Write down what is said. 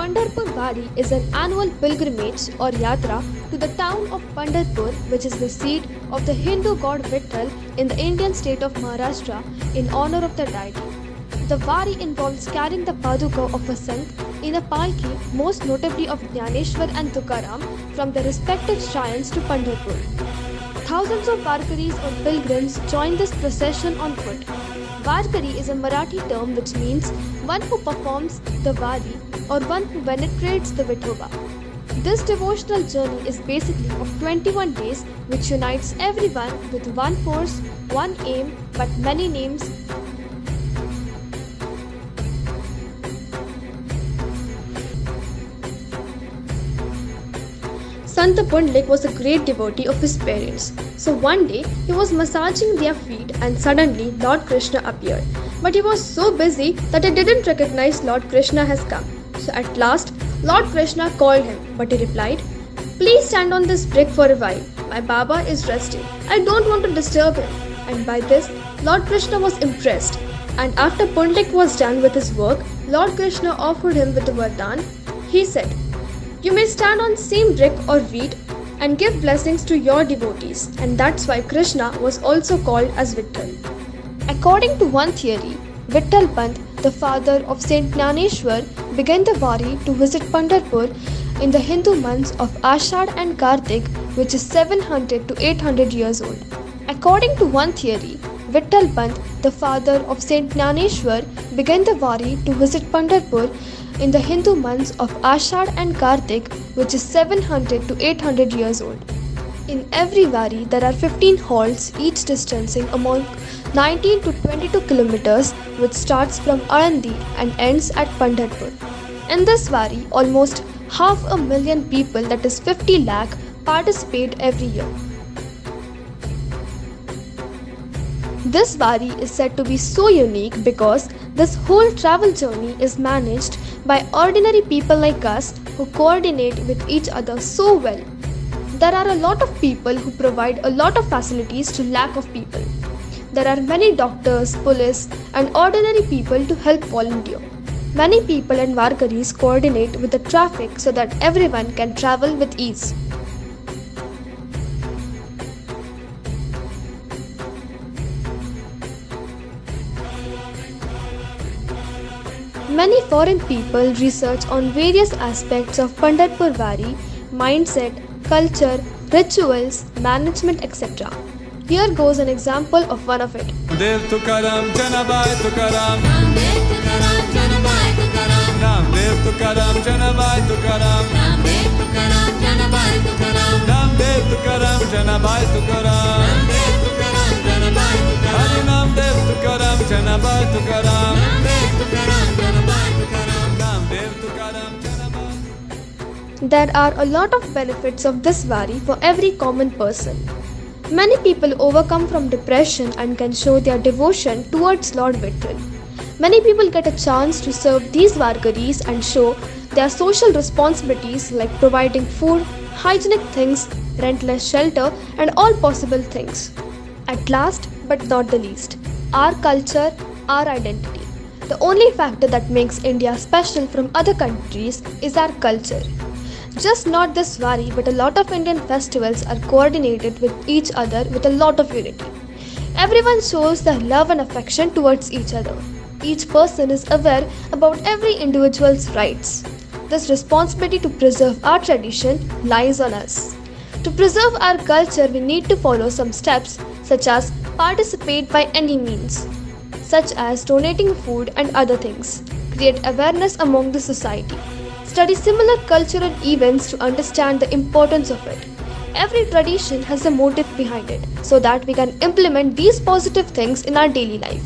Pandharpur Wari is an annual pilgrimage or yatra to the town of Pandharpur, which is the seat of the Hindu god Vitthal in the Indian state of Maharashtra in honor of the deity. The Wari involves carrying the Paduka of a Sant in a palki, most notably of Jnaneshwar and Tukaram, from their respective shrines to Pandharpur. Thousands of Varkaris or pilgrims join this procession on foot. Varkari is a Marathi term which means one who performs the Vari or one who penetrates the Vithoba. This devotional journey is basically of 21 days which unites everyone with one force, one aim but many names. Sant Pundalik was a great devotee of his parents. So one day he was massaging their feet and suddenly Lord Krishna appeared. But he was so busy that he didn't recognize Lord Krishna has come. So at last Lord Krishna called him, but he replied, "Please stand on this brick for a while. My Baba is resting. I don't want to disturb him." And by this Lord Krishna was impressed. And after Pundalik was done with his work, Lord Krishna offered him with a vardhan. He said, "You may stand on same brick or reed and give blessings to your devotees," and that's why Krishna was also called as Vitthal. According to one theory, Vitthal Pant, the father of Saint Jnaneshwar, began the Wari to visit Pandharpur in the Hindu months of Ashad and Kartik, which is 700 to 800 years old. According to one theory, Vitthal Pant, the father of Saint Jnaneshwar, began the Wari to visit Pandharpur in the Hindu months of Ashad and Kartik, which is 700 to 800 years old. In every Wari, there are 15 halts, each distancing among 19 to 22 kilometers, which starts from Alandi and ends at Pandharpur. In this Wari, almost 500,000 people, that is 50 lakh, participate every year. This Wari is said to be so unique because this whole travel journey is managed by ordinary people like us who coordinate with each other so well. There are a lot of people who provide a lot of facilities to lack of people. There are many doctors, police and ordinary people to help volunteer. Many people and Varkaris coordinate with the traffic so that everyone can travel with ease. Many foreign people research on various aspects of Pandharpur Wari, mindset, culture, rituals, management, etc. Here goes an example of one of it. Namdev Tukaram, Janabai Tukaram. Namdev Tukaram, Janabai Tukaram. Namdev Tukaram, Janabai Tukaram. Namdev Tukaram, Janabai Tukaram. Namdev Tukaram, Janabai Tukaram. Namdev Tukaram, Janabai Tukaram. Hari Namdev Tukaram, Janabai Tukaram. Namdev Tukaram, Janabai Tukaram. Namdev Tukaram, Janabai. There are a lot of benefits of this Wari for every common person. Many people overcome from depression and can show their devotion towards Lord Vitthal. Many people get a chance to serve these Varkaris and show their social responsibilities like providing food, hygienic things, rentless shelter and all possible things. At last but not the least, our culture, our identity. The only factor that makes India special from other countries is our culture. Just not this Wari, but a lot of Indian festivals are coordinated with each other with a lot of unity. Everyone shows their love and affection towards each other. Each person is aware about every individual's rights. This responsibility to preserve our tradition lies on us. To preserve our culture, we need to follow some steps such as participate by any means, such as donating food and other things, create awareness among the society, study similar cultural events to understand the importance of it. Every tradition has a motive behind it so that we can implement these positive things in our daily life.